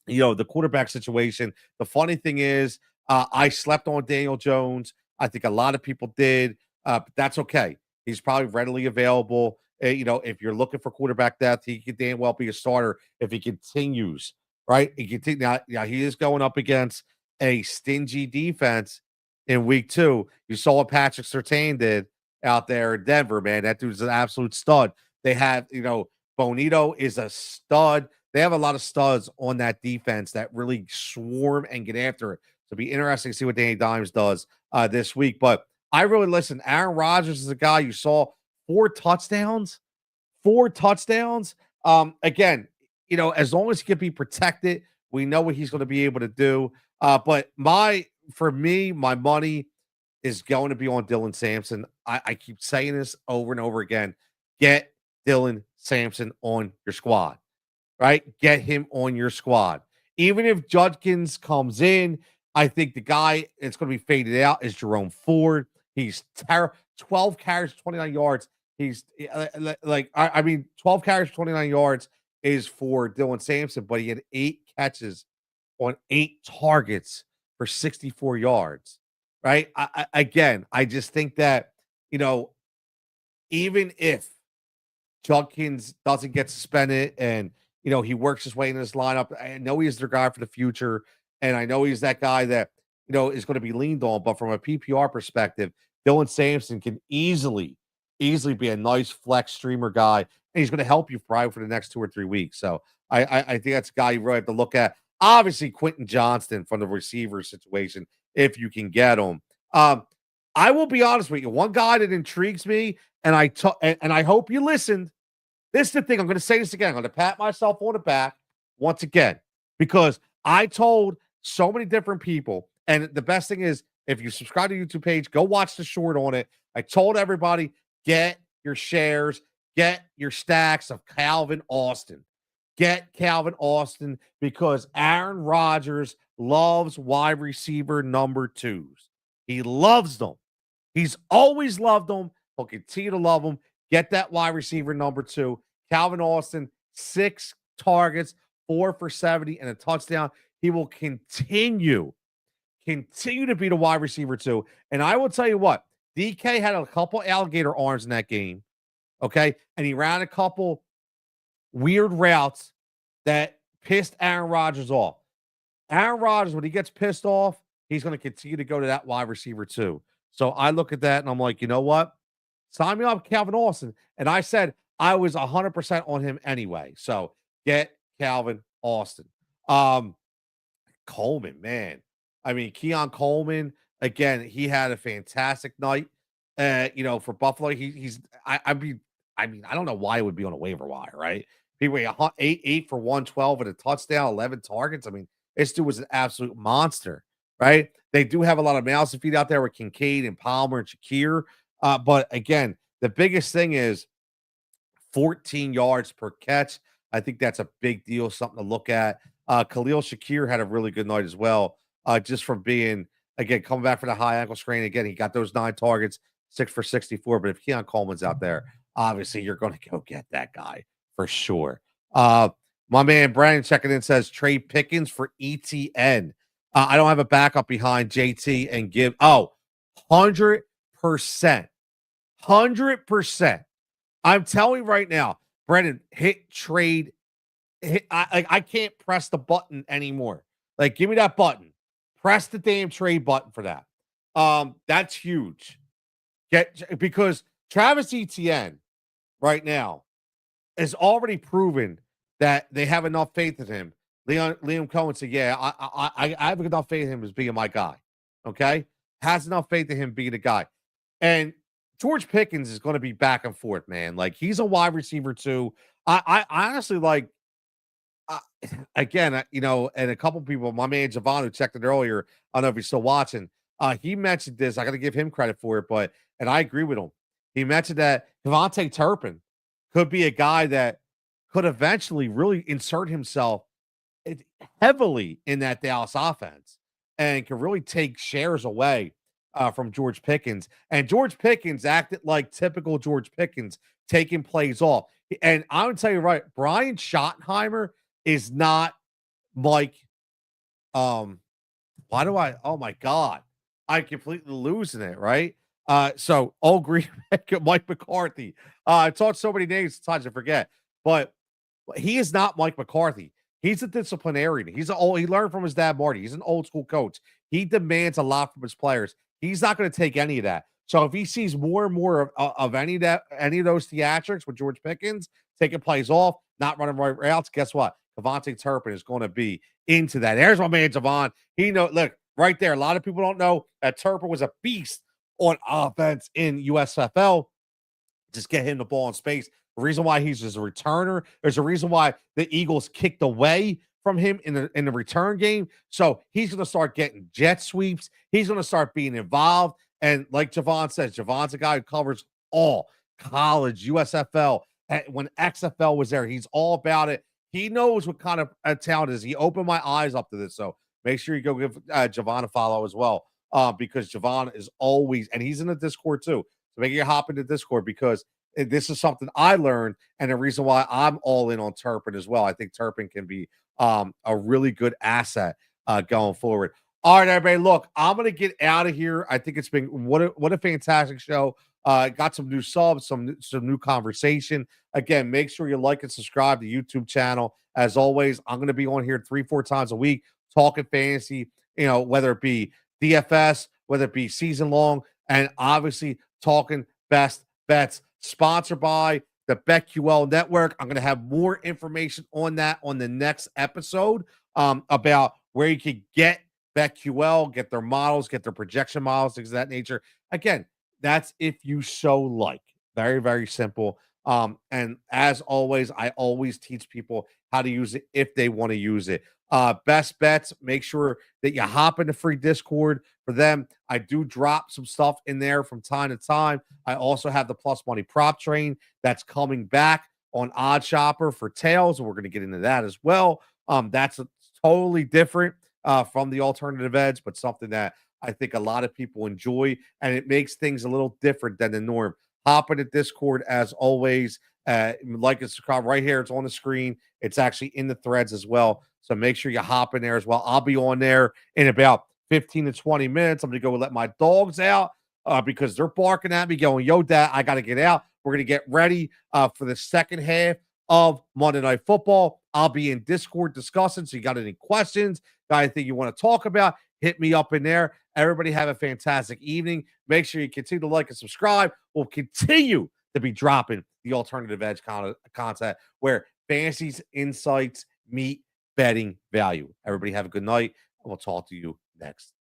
A: the quarterback situation. The funny thing is, I slept on Daniel Jones. I think a lot of people did, but that's okay. He's probably readily available. If you're looking for quarterback depth, he could damn well be a starter if he continues. Right? He continue now. Yeah, he is going up against a stingy defense in week 2. You saw what Patrick Surtain did out there in Denver, man. That dude's an absolute stud. They have, Bonito is a stud. They have a lot of studs on that defense that really swarm and get after it. So it'll be interesting to see what Danny Dimes does this week. But I really listen. Aaron Rodgers is a guy you saw 4 touchdowns, 4 touchdowns. Again, as long as he can be protected, we know what he's going to be able to do. But for me, my money is going to be on Dylan Sampson. I keep saying this over and over again. Get Dylan Sampson on your squad. Right? Get him on your squad. Even if Judkins comes in, I think the guy that's going to be faded out is Jerome Ford. He's 12 carries, 29 yards. He's 12 carries, 29 yards is for Dylan Sampson, but he had 8 catches on 8 targets for 64 yards. Right? I just think that, even if Judkins doesn't get suspended and he works his way in this lineup. I know he's their guy for the future, and I know he's that guy that is going to be leaned on. But from a PPR perspective, Dylan Sampson can easily be a nice flex streamer guy, and he's going to help you probably for the next 2 or 3 weeks. So I think that's a guy you really have to look at. Obviously, Quentin Johnston from the receiver situation, if you can get him. I will be honest with you. One guy that intrigues me, and I hope you listened. This is the thing. I'm going to say this again. I'm going to pat myself on the back once again because I told so many different people. And the best thing is, if you subscribe to the YouTube page, go watch the short on it. I told everybody, get your shares, get your stacks of Calvin Austin. Get Calvin Austin because Aaron Rodgers loves wide receiver number 2s. He loves them. He's always loved them. He'll continue to love them. Get that wide receiver number 2. Calvin Austin, 6 targets, 4 for 70 and a touchdown. He will continue to be the wide receiver 2. And I will tell you what, DK had a couple alligator arms in that game. Okay. And he ran a couple weird routes that pissed Aaron Rodgers off. Aaron Rodgers, when he gets pissed off, he's going to continue to go to that wide receiver 2. So I look at that and I'm like, you know what? Sign me up, Calvin Austin. And I said I was 100% on him anyway. So get Calvin Austin. Coleman, man. I mean, Keon Coleman, again, he had a fantastic night. For Buffalo. I mean, I don't know why it would be on a waiver wire, right? People 8 for 112 and a touchdown, 11 targets. I mean, this dude was an absolute monster, right? They do have a lot of mouths to feed out there with Kincaid and Palmer and Shakir. But again, the biggest thing is 14 yards per catch. I think that's a big deal, something to look at. Khalil Shakir had a really good night as well, just from being, again, coming back from the high ankle sprain. Again, he got those 9 targets, 6 for 64. But if Keon Coleman's out there, obviously you're going to go get that guy for sure. My man Brandon checking in says trade Pickens for ETN. I don't have a backup behind JT and give. Oh, 100%. 100%. I'm telling you right now, Brendan, hit trade. I can't press the button anymore. Like, give me that button. Press the damn trade button for that. That's huge. Because Travis Etienne right now is already proven that they have enough faith in him. Liam Cohen said, "Yeah, I have enough faith in him as being my guy." Okay, has enough faith in him being a guy, and George Pickens is going to be back and forth, man. Like, he's a wide receiver too. I honestly like. Uh, Again, and a couple people, my man Javon, who checked it earlier, I don't know if he's still watching. He mentioned this. I got to give him credit for it, and I agree with him. He mentioned that Devontae Turpin could be a guy that could eventually really insert himself heavily in that Dallas offense and can really take shares away from George Pickens. And George Pickens acted like typical George Pickens, taking plays off. And I'm going to tell you right, Brian Schottenheimer is not like, why do I, oh my God, I'm completely losing it, right? So old Green Mike McCarthy. I taught so many names, sometimes I forget, but he is not Mike McCarthy. He's a disciplinarian. He learned from his dad, Marty. He's an old school coach. He demands a lot from his players. He's not going to take any of that. So if he sees more and more of any of those theatrics with George Pickens taking plays off, not running right routes, guess what? Devontae Turpin is going to be into that. There's my man Javon. Look, right there. A lot of people don't know that Turpin was a beast on offense in USFL. Just get him the ball in space. The reason why he's just a returner, there's a reason why the Eagles kicked away from him in the return game. So he's going to start getting jet sweeps. He's going to start being involved. And like Javon says, Javon's a guy who covers all college, USFL. And when XFL was there, he's all about it. He knows what kind of talent is. He opened my eyes up to this. So make sure you go give Javon a follow as well, because Javon is always, and he's in the Discord too. So make sure you hop into Discord, because this is something I learned, and the reason why I'm all in on Turpin as well. I think Turpin can be a really good asset going forward. All right, everybody, look, I'm going to get out of here. I think it's been what a fantastic show. Got some new subs, some new conversation. Again, make sure you like and subscribe to the YouTube channel. As always, I'm going to be on here 3-4 times a week talking fantasy, whether it be DFS, whether it be season long, and obviously talking best bets. Sponsored by the BetQL Network. I'm going to have more information on that on the next episode, about where you can get BetQL, get their models, get their projection models, things of that nature. Again, that's if you so like. Very, very simple. And as always, I always teach people how to use it if they want to use it. Best bets, make sure that you hop in the free Discord for them. I do drop some stuff in there from time to time. I also have the Plus Money prop train that's coming back on Odd Shopper for tails, and we're going to get into that as well. That's totally different from the alternative edge, but something that I think a lot of people enjoy, and it makes things a little different than the norm. Hop into Discord as always. Like and subscribe right here. It's on the screen. It's actually in the threads as well. So make sure you hop in there as well. I'll be on there in about 15 to 20 minutes. I'm going to go let my dogs out because they're barking at me going, yo, Dad, I got to get out. We're going to get ready for the second half of Monday Night Football. I'll be in Discord discussing. So you got any questions, got anything you want to talk about, hit me up in there. Everybody have a fantastic evening. Make sure you continue to like and subscribe. We'll continue to be dropping the alternative edge content where fantasies, insights meet betting value. Everybody have a good night, and we'll talk to you next